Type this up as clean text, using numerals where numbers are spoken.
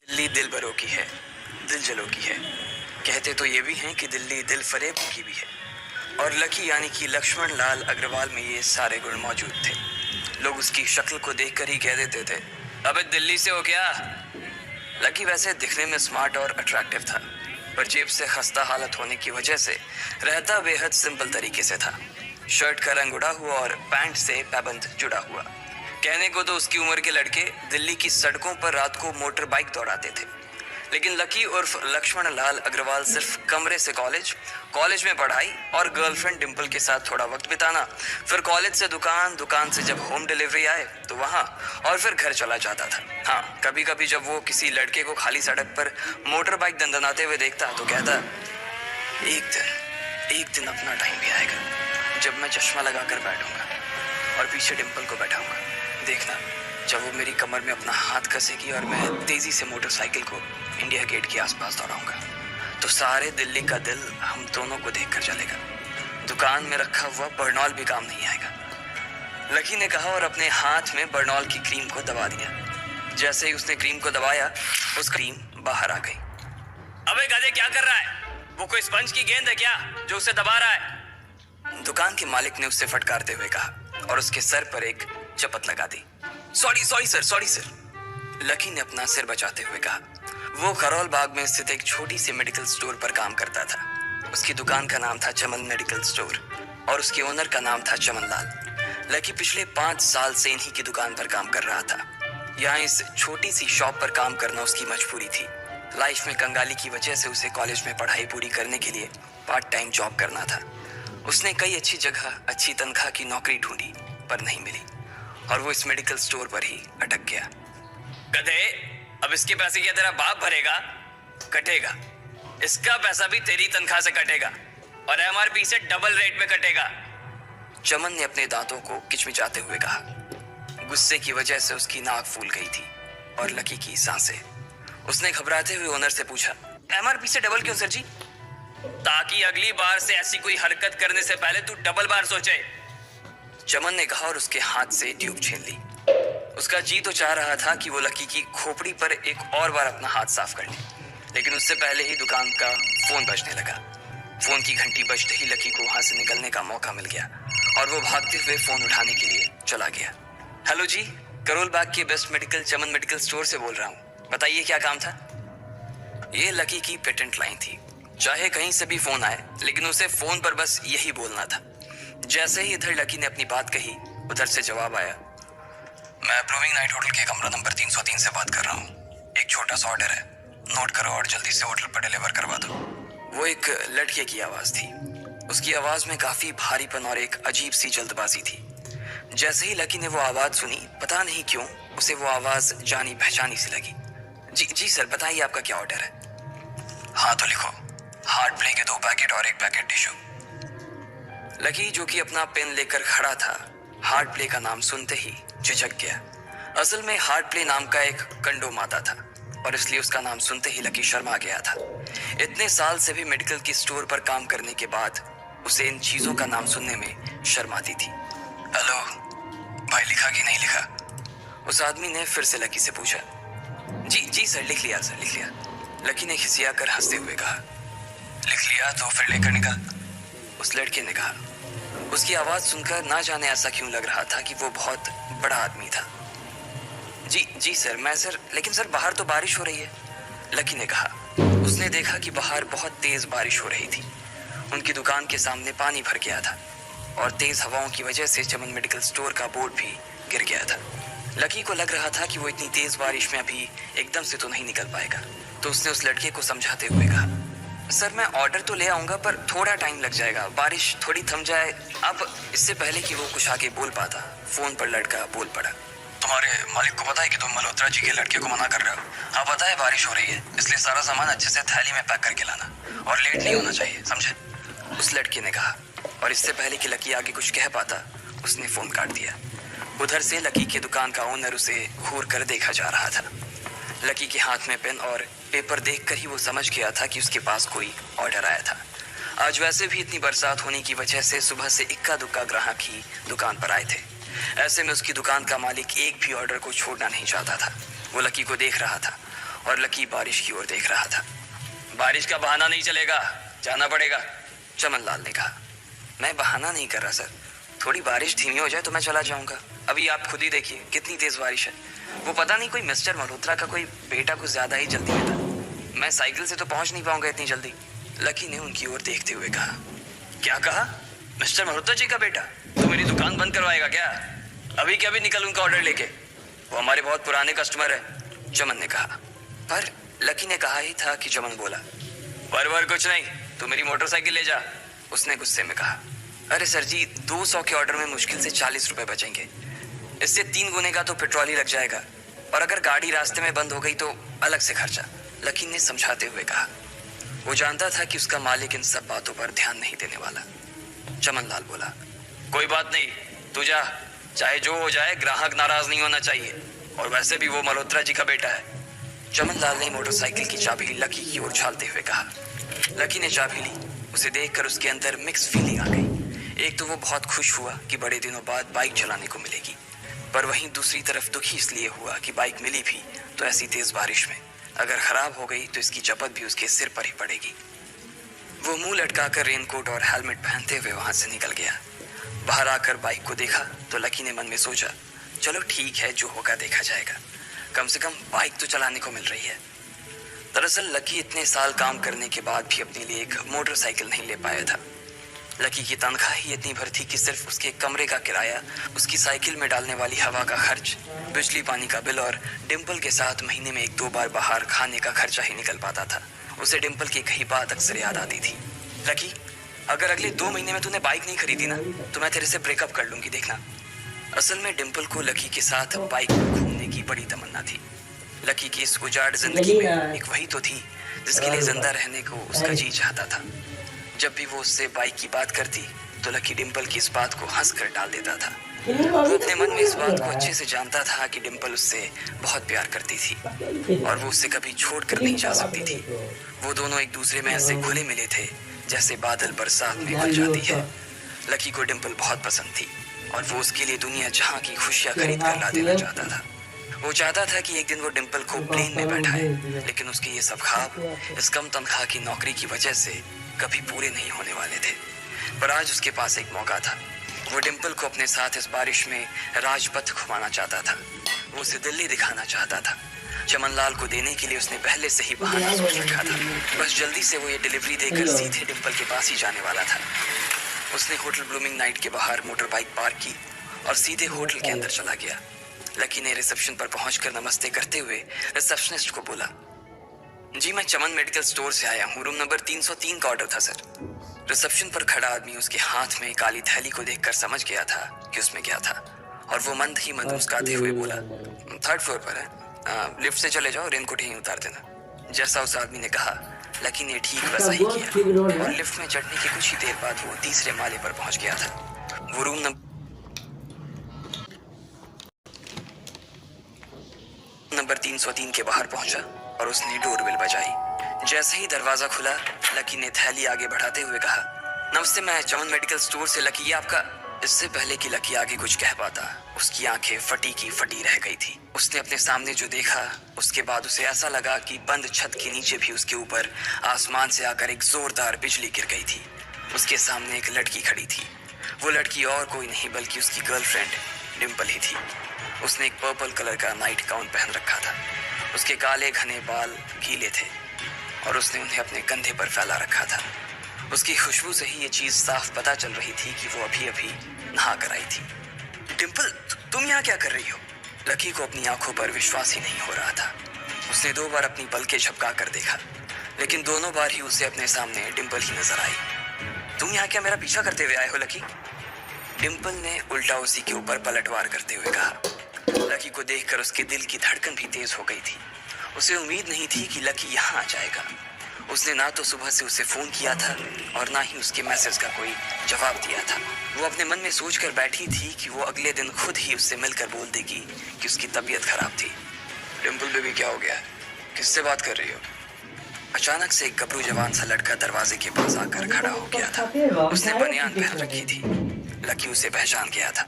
दिल्ली दिल बरों की है, दिल जलों की है। कहते तो ये भी हैं कि दिल्ली दिल फरेबों की भी है। और लकी यानी कि लक्ष्मण लाल अग्रवाल में ये सारे गुण मौजूद थे। लोग उसकी शक्ल को देखकर ही कह देते थे, अबे दिल्ली से हो क्या। लकी वैसे दिखने में स्मार्ट और अट्रैक्टिव था, पर जेब से खस्ता हालत होने की वजह से रहता बेहद सिंपल तरीके से था। शर्ट का रंग उड़ा हुआ और पैंट से पैबंद जुड़ा हुआ। कहने को तो उसकी उम्र के लड़के दिल्ली की सड़कों पर रात को मोटर बाइक दौड़ाते थे, लेकिन लकी उर्फ लक्ष्मण लाल अग्रवाल सिर्फ कमरे से कॉलेज, कॉलेज में पढ़ाई और गर्लफ्रेंड डिम्पल के साथ थोड़ा वक्त बिताना, फिर कॉलेज से दुकान, दुकान से जब होम डिलीवरी आए तो वहां, और फिर घर चला जाता था। हाँ, कभी कभी जब वो किसी लड़के को खाली सड़क पर मोटर बाइक दंदनाते हुए देखता तो कहता, एक दिन अपना टाइम भी आएगा जब मैं चश्मा लगाकर बैठूंगा और पीछे डिम्पल को बैठाऊंगा। देखना, जब वो मेरी कमर में अपना हाथ कसेगी और मैं तेजी से मोटरसाइकिल को इंडिया गेट के आसपास दौड़ाऊंगा, तो सारे दिल्ली का दिल हम दोनों को देखकर चलेगा। दुकान में रखा हुआ बर्नॉल भी काम नहीं आएगा। लकी ने कहा और अपने हाथ में बर्नॉल की क्रीम को दबा दिया। जैसे ही उसने क्रीम को दबाया, उस क्रीम बाहर आ गई। अबे गधे, क्या कर रहा है? वो कोई स्पंज की गेंद है क्या जो उसे दबा रहा है? दुकान के मालिक ने उससे फटकारते हुए कहा और उसके सर पर एक चपत लगा दी। Sorry sir. लकी ने अपना सिर बचाते हुए कहा। वो करोल बाग में स्थित एक छोटी सी मेडिकल स्टोर पर काम करता था। उसकी दुकान का नाम था चमन मेडिकल स्टोर और उसके ओनर का नाम था चमन लाल। लकी पिछले 5 साल से इन्हीं की दुकान पर काम कर रहा था। यहाँ इस छोटी सी शॉप पर काम करना उसकी मजबूरी थी। लाइफ में कंगाली की वजह से उसे कॉलेज में पढ़ाई पूरी करने के लिए पार्ट टाइम जॉब करना था। उसने कई अच्छी जगह अच्छी तनख्वाह की नौकरी ढूंढी, पर नहीं मिली और वो इस मेडिकल स्टोर पर ही अटक गया। गधे, अब इसके पैसे क्या तेरा बाप भरेगा? कटेगा। इसका पैसा भी तेरी तनख्वाह से कटेगा और एमआरपी से डबल रेट में कटेगा। चमन ने अपने दांतों को किचमिचाते हुए कहा। गुस्से की वजह से उसकी नाक फूल गई थी और लकी की सांसें। उसने घबराते हुए ओनर से पूछा, एमआरपी से डबल क्यों सर जी? ताकि अगली बार से ऐसी कोई हरकत करने से पहले तू डबल बार सोचे, चमन ने कहा और उसके हाथ से ट्यूब छीन ली। उसका जी तो चाह रहा था कि वो लकी की खोपड़ी पर एक और बार अपना हाथ साफ कर ले, लेकिन उससे पहले ही दुकान का फोन बजने लगा। फोन की घंटी बजते ही लकी को वहां से निकलने का मौका मिल गया और वो भागते हुए फोन उठाने के लिए चला गया। हेलो जी, करोल बाग के बेस्ट मेडिकल चमन मेडिकल स्टोर से बोल रहा हूँ, बताइए क्या काम था? ये लकी की पेटेंट लाइन थी। चाहे कहीं से भी फोन आए, लेकिन उसे फोन पर बस यही बोलना था। जैसे ही इधर लकी ने अपनी बात कही, उधर से जवाब आया, मैं अप्रूविंग नाइट होटल के कमरा नंबर 303 से बात कर रहा हूँ। एक छोटा सा ऑर्डर है, नोट करो और जल्दी से होटल पर डिलीवर करवा दो। वो एक लड़के की आवाज थी। उसकी आवाज में काफी भारीपन और एक अजीब सी जल्दबाजी थी। जैसे ही लकी ने वो आवाज सुनी, पता नहीं क्यों उसे वो आवाज जानी पहचानी सी लगी। जी सर, बताइए आपका क्या ऑर्डर है? हाँ तो लिखो, हार्ट प्ले के 2 पैकेट और 1 पैकेट टिश्यू। लकी, जो कि अपना पेन लेकर खड़ा था, हार्ट प्ले का नाम सुनते ही झिझक गया। असल में हार्ट प्ले नाम का एक कंडोम आता था और इसलिए उसका नाम सुनते ही लकी शर्मा गया था। इतने साल से भी मेडिकल की स्टोर पर काम करने के बाद उसे इन चीजों का नाम सुनने में शर्म आती थी। हेलो भाई, लिखा कि नहीं लिखा? उस आदमी ने फिर से लकी से पूछा। जी सर, लिख लिया सर, लिख लिया। लकी ने खिसिया कर हंसते हुए कहा। लिख लिया तो फिर लेकर निकल, उस लड़के ने कहा। उसकी आवाज सुनकर ना जाने ऐसा क्यों लग रहा था कि वो बहुत बड़ा आदमी था। जी सर, लेकिन सर बाहर तो बारिश हो रही है, लकी ने कहा। उसने देखा कि बाहर बहुत तेज बारिश हो रही थी। उनकी दुकान के सामने पानी भर गया था और तेज हवाओं की वजह से चमन मेडिकल स्टोर का बोर्ड भी गिर गया था। लकी को लग रहा था कि वो इतनी तेज बारिश में अभी एकदम से तो नहीं निकल पाएगा, तो उसने उस लड़के को समझाते हुए कहा, सर मैं ऑर्डर तो ले आऊंगा, पर थोड़ा टाइम लग जाएगा, बारिश थोड़ी थम जाए। अब इससे पहले कि वो कुछ आगे बोल पाता, फोन पर लड़का बोल पड़ा। तुम्हारे मालिक को पता है कि तुम मल्होत्रा जी के लड़के को मना कर रहे हो? हाँ पता है, बारिश हो रही है, इसलिए सारा सामान अच्छे से थैली में पैक करके लाना और लेट नहीं होना चाहिए, समझे? उस लड़के ने कहा और इससे पहले कि लकी आगे कुछ कह पाता, उसने फोन काट दिया। उधर से लकी के दुकान का ओनर उसे घूर कर देखा जा रहा था। लकी के हाथ में पेन और पेपर देखकर ही वो समझ गया था कि उसके पास कोई ऑर्डर आया था। आज वैसे भी इतनी बरसात होने की वजह से सुबह से इक्का दुक्का ग्राहक ही दुकान पर आए थे। ऐसे में उसकी दुकान का मालिक एक भी ऑर्डर को छोड़ना नहीं चाहता था। वो लकी को देख रहा था और लकी बारिश की ओर देख रहा था। बारिश का बहाना नहीं चलेगा, जाना पड़ेगा, चमन लाल ने कहा। मैं बहाना नहीं कर रहा सर, थोड़ी बारिश धीमी हो जाए तो मैं चला जाऊंगा। अभी आप खुद ही देखिए कितनी तेज बारिश है। वो पता नहीं कोई मिस्टर मल्होत्रा का कोई बेटा कुछ ज्यादा ही जल्दी में था। मैं साइकिल से तो पहुंच नहीं पाऊंगा इतनी जल्दी। लकी ने उनकी ओर देखते हुए कहा। क्या कहा? मिस्टर मल्होत्रा जी का बेटा? तो मेरी दुकान बंद करवाएगा क्या? अभी क्या भी निकल उनका ऑर्डर लेके, वो हमारे बहुत पुराने कस्टमर है, चमन ने कहा। पर लकी ने कहा ही था कि चमन बोला। पर कुछ नहीं, तू मेरी मोटरसाइकिल ले जा, उसने गुस्से में कहा। अरे सर जी, 200 के ऑर्डर में मुश्किल से 40 रुपए बचेंगे, इससे 3 गुने का तो पेट्रोल ही लग जाएगा, और अगर गाड़ी रास्ते में बंद हो गई तो अलग से खर्चा, लकी ने समझाते हुए कहा। वो जानता था कि उसका मालिक इन सब बातों पर ध्यान नहीं देने वाला। चमन लाल बोला। कोई बात नहीं, तू जा, चाहे जो हो जाए ग्राहक नाराज नहीं होना चाहिए, और वैसे भी वो मल्होत्रा जी का बेटा है। चमन लाल ने मोटरसाइकिल की चाबी लकी की ओर उछालते हुए कहा। लकी ने चाबी ली। उसे देखकर उसके अंदर मिक्स फीलिंग आ गई। एक तो वो बहुत खुश हुआ कि बड़े दिनों बाद बाइक चलाने को मिलेगी, पर वहीं दूसरी तरफ दुखी इसलिए हुआ कि बाइक मिली भी तो ऐसी तेज बारिश में, अगर खराब हो गई तो इसकी चपत भी उसके सिर पर ही पड़ेगी। वो मुंह लटकाकर रेनकोट और हेलमेट पहनते हुए वहां से निकल गया। बाहर आकर बाइक को देखा तो लकी ने मन में सोचा, चलो ठीक है, जो होगा देखा जाएगा, कम से कम बाइक तो चलाने को मिल रही है। दरअसल लकी इतने साल काम करने के बाद भी अपने लिए एक मोटरसाइकिल नहीं ले पाया था। लकी की तनख्वाह ही इतनी भर थी कि सिर्फ उसके कमरे का किराया, उसकी साइकिल में डालने वाली हवा का खर्च, बिजली पानी का बिल और डिम्पल के साथ महीने में 1-2 बार बाहर खाने का खर्चा ही निकल पाता था। उसे डिम्पल की कही बात अक्सर याद आती थी। लकी, अगर अगले 2 महीने में तूने बाइक नहीं खरीदी ना तो मैं तेरे से ब्रेकअप कर लूंगी, देखना। असल में डिम्पल को लकी के साथ बाइक पर घूमने की बड़ी तमन्ना थी। लकी की इस उजाड़ जिंदगी में एक वही तो थी जिसके लिए जिंदा रहने को उसका जी चाहता था। जब भी वो उससे बाइक की बात करती तो लकी डिम्पल की इस बात को हंस कर टाल देता था। वो अपने मन में इस बात को अच्छे से जानता था कि डिम्पल उससे बहुत प्यार करती थी और वो उससे कभी छोड़ कर नहीं जा सकती थी। वो दोनों एक दूसरे में ऐसे घुले मिले थे जैसे बादल बरसात में घुल जाती है। लकी को डिम्पल बहुत पसंद थी और वो उसके लिए दुनिया जहां की खुशियां खरीद कर ला देना चाहता था। वो चाहता था कि एक दिन वो डिम्पल को प्लेन में बैठाए, लेकिन उसके ये सब ख्वाब इस कम तनख्वाह की नौकरी की वजह से कभी पूरे नहीं होने वाले थे। पर आज उसके पास एक मौका था। वो डिम्पल को अपने साथ इस बारिश में राजपथ घुमाना चाहता था। वो उसे दिल्ली दिखाना चाहता था। चमन लाल को देने के लिए उसने पहले से ही बहाना सोच रखा था। बस जल्दी से वो ये डिलीवरी देकर सीधे डिम्पल के पास ही जाने वाला था। उसने होटल ब्लूमिंग नाइट के बाहर मोटर बाइक पार्क की और सीधे होटल के अंदर चला गया। लकी ने रिसेप्शन पर पहुंचकर नमस्ते करते हुए रिसेप्शनिस्ट को बोला, जी मैं चमन मेडिकल स्टोर से आया हूँ, रूम नंबर 303 का ऑर्डर था सर। रिसेप्शन पर खड़ा आदमी उसके हाथ में काली थैली को देखकर समझ गया था कि उसमें क्या था और वो मंद ही मंद मुस्कुराते हुए बोला, 3rd फ्लोर पर है, लिफ्ट से चले जाओ, रेनकोट यहीं उतार देना। जैसा उस आदमी ने कहा लकी ने ठीक वैसा ही किया और लिफ्ट में चढ़ने के कुछ ही देर बाद वो 3रे माले पर पहुंच गया था। वो रूम नंबर 303 के बाहर पहुंचा और उसने डोरबेल बजाई। जैसे ही दरवाजा खुला लकी ने थैली आगे बढ़ाते हुए कहा, नमस्ते, मैं चमन मेडिकल स्टोर से लकी, ये आपका। इससे पहले कि लकी आगे कुछ कह पाता उसकी आंखें फटी की फटी रह गई थी। उसने अपने सामने जो देखा उसके बाद उसे ऐसा लगा कि बंद छत के नीचे भी उसके ऊपर आसमान से आकर एक जोरदार बिजली गिर गई थी। उसके सामने एक लड़की खड़ी थी। वो लड़की और कोई नहीं बल्कि उसकी गर्लफ्रेंड डिम्पल ही थी। उसने एक पर्पल कलर का नाइट गाउन पहन रखा था। उसके काले घने बाल गीले थे और उसने उन्हें अपने कंधे पर फैला रखा था। उसकी खुशबू से ही ये चीज साफ पता चल रही थी कि वो अभी अभी नहा कर आई थी। डिम्पल, तुम यहाँ क्या कर रही हो? लकी को अपनी आंखों पर विश्वास ही नहीं हो रहा था। उसने 2 बार अपनी पलकें झपका कर देखा, लेकिन दोनों बार ही उसे अपने सामने डिम्पल ही नजर आई। तुम यहाँ क्या मेरा पीछा करते हुए आए हो लकी? डिम्पल ने उल्टा उसी के ऊपर पलटवार करते हुए कहा। लकी को देखकर उसके दिल की धड़कन भी तेज हो गई थी। उसे उम्मीद नहीं थी कि लकी यहाँ आ जाएगा। उसने ना तो सुबह से उसे फोन किया था और ना ही उसके मैसेज का कोई जवाब दिया था। वो अपने मन में सोचकर बैठी थी कि वो अगले दिन खुद ही उससे मिलकर बोल देगी कि उसकी तबीयत खराब थी। डिम्पल बेबी, क्या हो गया? किससे बात कर रही हो? अचानक से एक गबरू जवान सा लड़का दरवाजे के पास आकर खड़ा हो गया था। उसने बनियान पहन रखी थी। लकी उसे पहचान गया था।